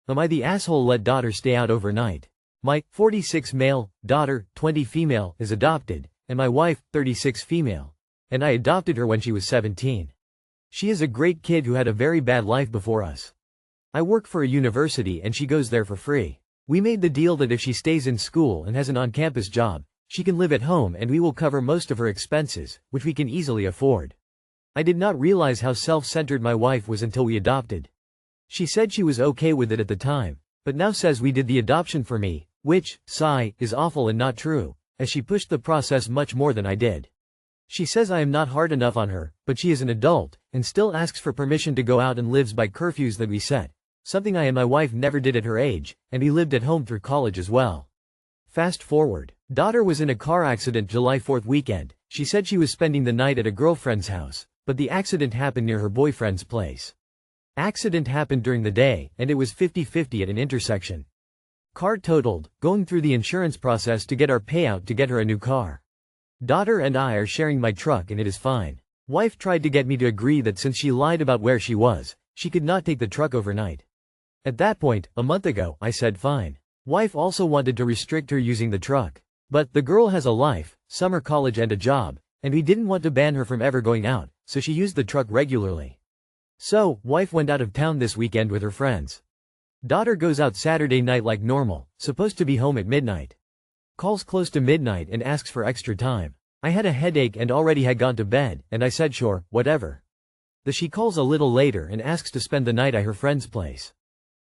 Am I the asshole let daughter stay out overnight? My 46 male, daughter, 20 female, is adopted, and my wife, 36 female. And I adopted her when she was 17. She is a great kid who had a very bad life before us. I work for a university and she goes there for free. We made the deal that if she stays in school and has an on-campus job, she can live at home and we will cover most of her expenses, which we can easily afford. I did not realize how self-centered my wife was until we adopted. She said she was okay with it at the time, but now says we did the adoption for me, which, sigh, is awful and not true, as she pushed the process much more than I did. She says I am not hard enough on her, but she is an adult, and still asks for permission to go out and lives by curfews that we set, something I and my wife never did at her age, and we lived at home through college as well. Fast forward. Daughter was in a car accident July 4th weekend. She said she was spending the night at a girlfriend's house, but the accident happened near her boyfriend's place. Accident happened during the day, and it was 50-50 at an intersection. Car totaled, going through the insurance process to get our payout to get her a new car. Daughter and I are sharing my truck and it is fine. Wife tried to get me to agree that since she lied about where she was, she could not take the truck overnight. At that point, a month ago, I said fine. Wife also wanted to restrict her using the truck. But the girl has a life, summer college and a job, and we didn't want to ban her from ever going out, so she used the truck regularly. So, wife went out of town this weekend with her friends. Daughter goes out Saturday night like normal, supposed to be home at midnight. Calls close to midnight and asks for extra time. I had a headache and already had gone to bed, and I said sure, whatever. She calls a little later and asks to spend the night at her friend's place.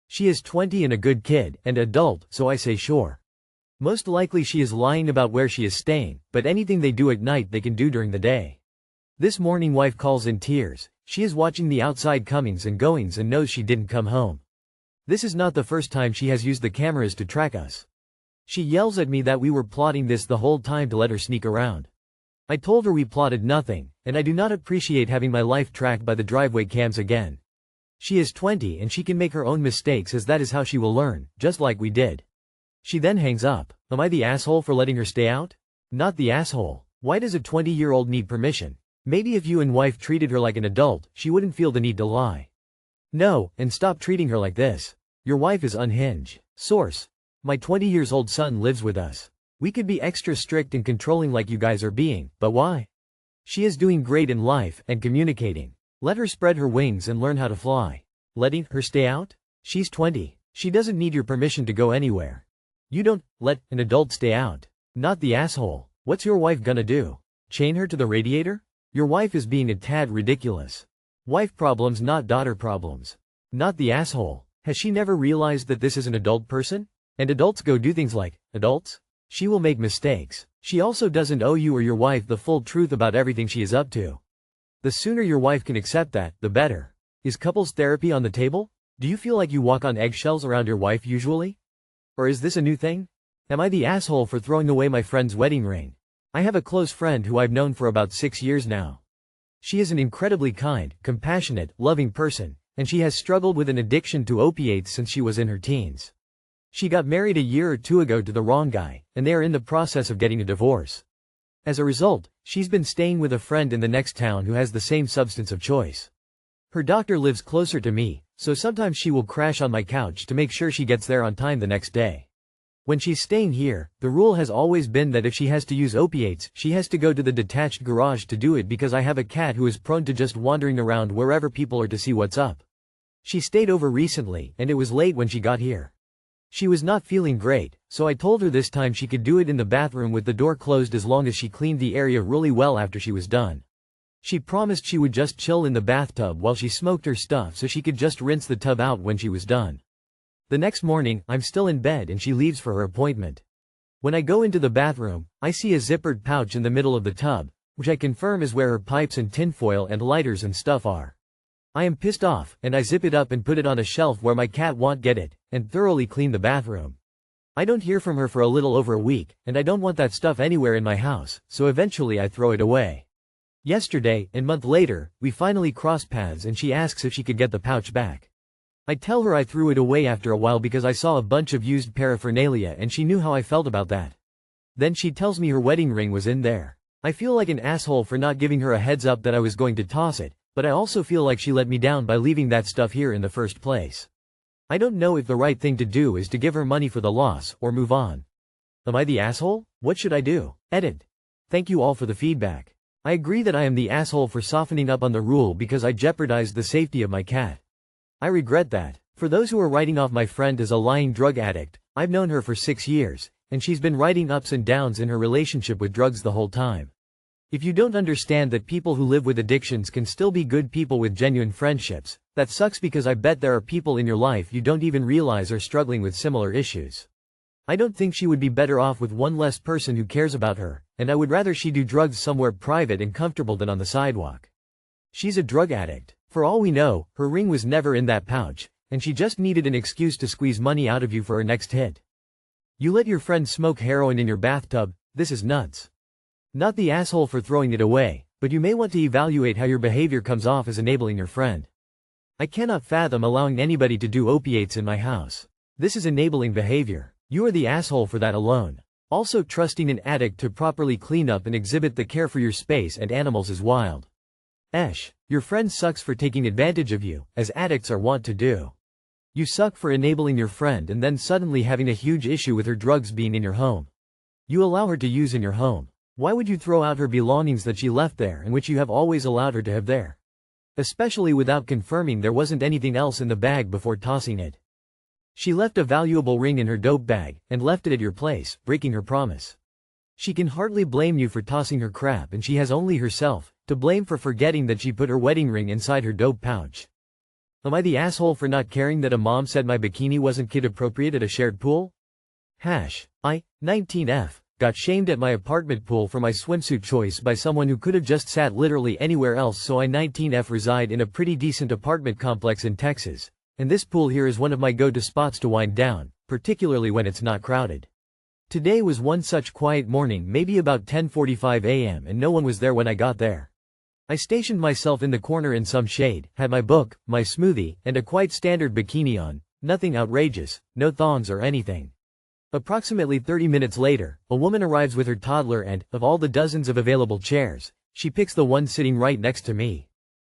She is 20 and a good kid, and adult, so I say sure. Most likely she is lying about where she is staying, but anything they do at night they can do during the day. This morning wife calls in tears. She is watching the outside comings and goings and knows she didn't come home. This is not the first time she has used the cameras to track us. She yells at me that we were plotting this the whole time to let her sneak around. I told her we plotted nothing, and I do not appreciate having my life tracked by the driveway cams again. She is 20 and she can make her own mistakes as that is how she will learn, just like we did. She then hangs up. Am I the asshole for letting her stay out? Not the asshole. Why does a 20-year-old need permission? Maybe if you and wife treated her like an adult, she wouldn't feel the need to lie. No, and stop treating her like this. Your wife is unhinged. Source. My 20-years-old son lives with us. We could be extra strict and controlling like you guys are being, but why? She is doing great in life and communicating. Let her spread her wings and learn how to fly. Letting her stay out? She's 20. She doesn't need your permission to go anywhere. You don't let an adult stay out. Not the asshole. What's your wife gonna do? Chain her to the radiator? Your wife is being a tad ridiculous. Wife problems, not daughter problems. Not the asshole. Has she never realized that this is an adult person? And adults go do things like adults? She will make mistakes. She also doesn't owe you or your wife the full truth about everything she is up to. The sooner your wife can accept that, the better. Is couples therapy on the table? Do you feel like you walk on eggshells around your wife usually? Or is this a new thing? Am I the asshole for throwing away my friend's wedding ring? I have a close friend who I've known for about 6 years now. She is an incredibly kind, compassionate, loving person, and she has struggled with an addiction to opiates since she was in her teens. She got married a year or two ago to the wrong guy, and they are in the process of getting a divorce. As a result, she's been staying with a friend in the next town who has the same substance of choice. Her doctor lives closer to me, so sometimes she will crash on my couch to make sure she gets there on time the next day. When she's staying here, the rule has always been that if she has to use opiates, she has to go to the detached garage to do it because I have a cat who is prone to just wandering around wherever people are to see what's up. She stayed over recently, and it was late when she got here. She was not feeling great, so I told her this time she could do it in the bathroom with the door closed as long as she cleaned the area really well after she was done. She promised she would just chill in the bathtub while she smoked her stuff so she could just rinse the tub out when she was done. The next morning, I'm still in bed and she leaves for her appointment. When I go into the bathroom, I see a zippered pouch in the middle of the tub, which I confirm is where her pipes and tinfoil and lighters and stuff are. I am pissed off, and I zip it up and put it on a shelf where my cat won't get it, and thoroughly clean the bathroom. I don't hear from her for a little over a week, and I don't want that stuff anywhere in my house, so eventually I throw it away. Yesterday, a month later, we finally cross paths and she asks if she could get the pouch back. I tell her I threw it away after a while because I saw a bunch of used paraphernalia and she knew how I felt about that. Then she tells me her wedding ring was in there. I feel like an asshole for not giving her a heads up that I was going to toss it, but I also feel like she let me down by leaving that stuff here in the first place. I don't know if the right thing to do is to give her money for the loss or move on. Am I the asshole? What should I do? Edit. Thank you all for the feedback. I agree that I am the asshole for softening up on the rule because I jeopardized the safety of my cat. I regret that. For those who are writing off my friend as a lying drug addict, I've known her for 6 years, and she's been riding ups and downs in her relationship with drugs the whole time. If you don't understand that people who live with addictions can still be good people with genuine friendships, that sucks because I bet there are people in your life you don't even realize are struggling with similar issues. I don't think she would be better off with one less person who cares about her, and I would rather she do drugs somewhere private and comfortable than on the sidewalk. She's a drug addict. For all we know, her ring was never in that pouch, and she just needed an excuse to squeeze money out of you for her next hit. You let your friend smoke heroin in your bathtub. This is nuts. Not the asshole for throwing it away, but you may want to evaluate how your behavior comes off as enabling your friend. I cannot fathom allowing anybody to do opiates in my house. This is enabling behavior. You are the asshole for that alone. Also, trusting an addict to properly clean up and exhibit the care for your space and animals is wild. Your friend sucks for taking advantage of you, as addicts are wont to do. You suck for enabling your friend and then suddenly having a huge issue with her drugs being in your home. You allow her to use in your home. Why would you throw out her belongings that she left there and which you have always allowed her to have there? Especially without confirming there wasn't anything else in the bag before tossing it. She left a valuable ring in her dope bag and left it at your place, breaking her promise. She can hardly blame you for tossing her crap, and she has only herself to blame for forgetting that she put her wedding ring inside her dope pouch. Am I the asshole for not caring that a mom said my bikini wasn't kid appropriate at a shared pool? I, 19F, got shamed at my apartment pool for my swimsuit choice by someone who could have just sat literally anywhere else, so I 19F reside in a pretty decent apartment complex in Texas, and this pool here is one of my go-to spots to wind down, particularly when it's not crowded. Today was one such quiet morning, maybe about 10:45 a.m., and no one was there when I got there. I stationed myself in the corner in some shade, had my book, my smoothie, and a quite standard bikini on, nothing outrageous, no thongs or anything. Approximately 30 minutes later, a woman arrives with her toddler and, of all the dozens of available chairs, she picks the one sitting right next to me.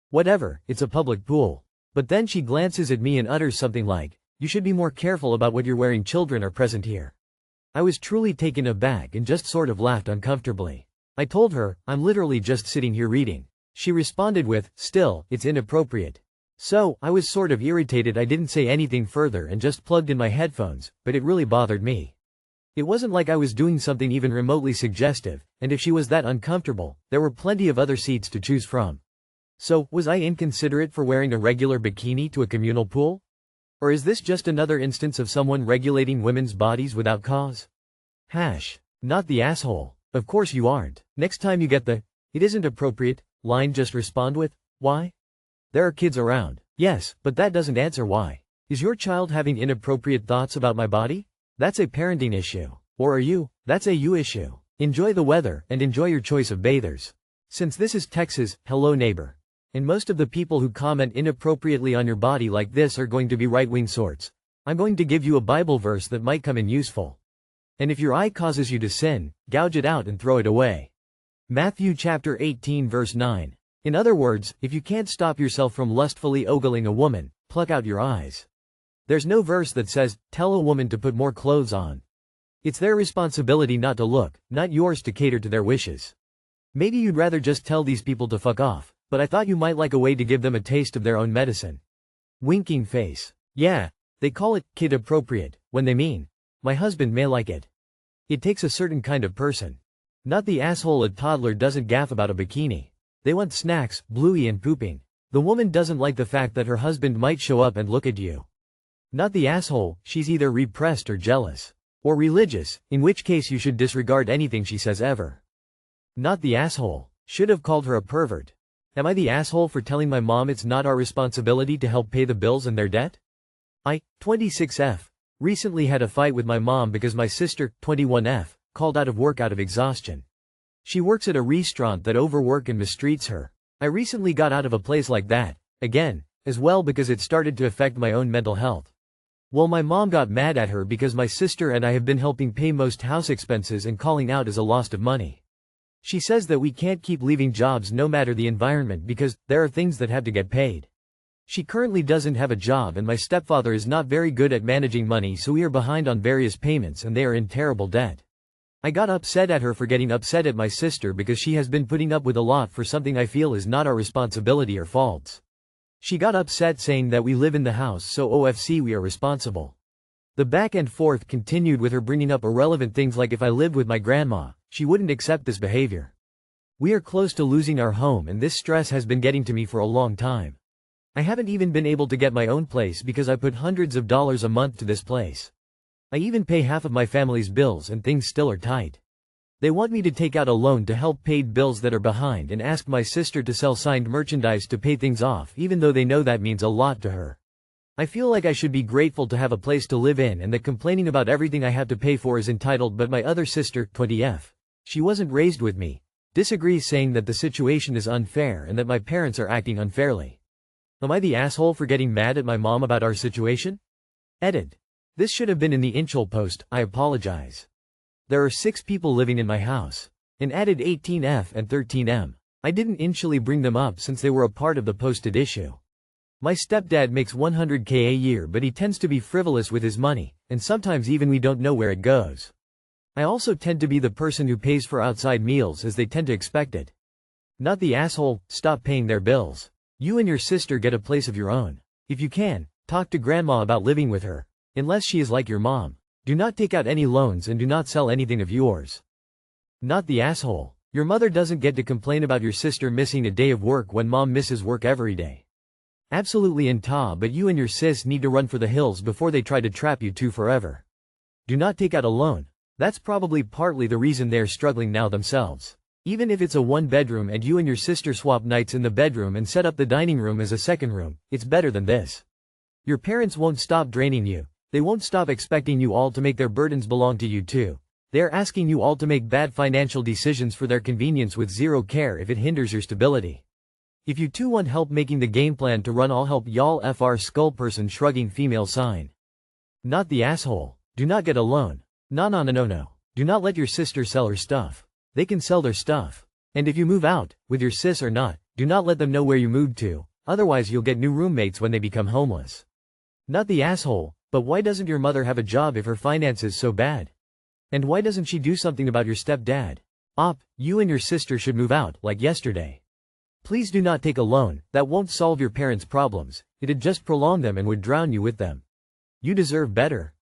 Whatever, it's a public pool. But then she glances at me and utters something like, "You should be more careful about what you're wearing, children are present here." I was truly taken aback and just sort of laughed uncomfortably. I told her, "I'm literally just sitting here reading." She responded with, "Still, it's inappropriate." So, I was sort of irritated. I didn't say anything further and just plugged in my headphones, but it really bothered me. It wasn't like I was doing something even remotely suggestive, and if she was that uncomfortable, there were plenty of other seats to choose from. So, was I inconsiderate for wearing a regular bikini to a communal pool? Or is this just another instance of someone regulating women's bodies without cause? Not the asshole. Of course you aren't. Next time you get the, "It isn't appropriate" line, just respond with, "Why? There are kids around." Yes, but that doesn't answer why. Is your child having inappropriate thoughts about my body? That's a parenting issue. Or are you? That's a you issue. Enjoy the weather and enjoy your choice of bathers. Since this is Texas, hello neighbor. And most of the people who comment inappropriately on your body like this are going to be right-wing sorts. I'm going to give you a Bible verse that might come in useful. And if your eye causes you to sin, gouge it out and throw it away. Matthew chapter 18 verse 9. In other words, if you can't stop yourself from lustfully ogling a woman, pluck out your eyes. There's no verse that says, tell a woman to put more clothes on. It's their responsibility not to look, not yours to cater to their wishes. Maybe you'd rather just tell these people to fuck off, but I thought you might like a way to give them a taste of their own medicine. Winking face. Yeah, they call it kid appropriate, when they mean, my husband may like it. It takes a certain kind of person. Not the asshole. A toddler doesn't gaff about a bikini. They want snacks, bluey and pooping. The woman doesn't like the fact that her husband might show up and look at you. Not the asshole. She's either repressed or jealous. Or religious, in which case you should disregard anything she says ever. Not the asshole. Should have called her a pervert. Am I the asshole for telling my mom it's not our responsibility to help pay the bills and their debt? I, 26F, recently had a fight with my mom because my sister, 21F, called out of work out of exhaustion. She works at a restaurant that overwork and mistreats her. I recently got out of a place like that, again, as well because it started to affect my own mental health. Well, my mom got mad at her because my sister and I have been helping pay most house expenses and calling out as a loss of money. She says that we can't keep leaving jobs no matter the environment because there are things that have to get paid. She currently doesn't have a job and my stepfather is not very good at managing money, so we are behind on various payments and they are in terrible debt. I got upset at her for getting upset at my sister because she has been putting up with a lot for something I feel is not our responsibility or faults. She got upset saying that we live in the house, so OFC we are responsible. The back and forth continued with her bringing up irrelevant things like if I lived with my grandma, she wouldn't accept this behavior. We are close to losing our home and this stress has been getting to me for a long time. I haven't even been able to get my own place because I put hundreds of dollars a month to this place. I even pay half of my family's bills and things still are tight. They want me to take out a loan to help pay bills that are behind and ask my sister to sell signed merchandise to pay things off, even though they know that means a lot to her. I feel like I should be grateful to have a place to live in and that complaining about everything I have to pay for is entitled, but my other sister, 20F, she wasn't raised with me, disagrees, saying that the situation is unfair and that my parents are acting unfairly. Am I the asshole for getting mad at my mom about our situation? Edit. This should have been in the initial post, I apologize. There are 6 people living in my house. And added 18F and 13M. I didn't initially bring them up since they were a part of the posted issue. My stepdad makes $100K a year, but he tends to be frivolous with his money, and sometimes even we don't know where it goes. I also tend to be the person who pays for outside meals as they tend to expect it. Not the asshole. Stop paying their bills. You and your sister get a place of your own. If you can, talk to grandma about living with her. Unless she is like your mom. Do not take out any loans and do not sell anything of yours. Not the asshole. Your mother doesn't get to complain about your sister missing a day of work when mom misses work every day. Absolutely but you and your sis need to run for the hills before they try to trap you two forever. Do not take out a loan. That's probably partly the reason they are struggling now themselves. Even if it's a 1-bedroom and you and your sister swap nights in the bedroom and set up the dining room as a second room, it's better than this. Your parents won't stop draining you. They won't stop expecting you all to make their burdens belong to you too. They are asking you all to make bad financial decisions for their convenience with zero care if it hinders your stability. If you two want help making the game plan to run, I'll help y'all. FR skull person shrugging female sign. Not the asshole. Do not get a loan. No. Do not let your sister sell her stuff. They can sell their stuff. And if you move out, with your sis or not, do not let them know where you moved to, otherwise you'll get new roommates when they become homeless. Not the asshole, but why doesn't your mother have a job if her finances so bad? And why doesn't she do something about your stepdad? You and your sister should move out, like yesterday. Please do not take a loan. That won't solve your parents' problems. It'd just prolong them and would drown you with them. You deserve better.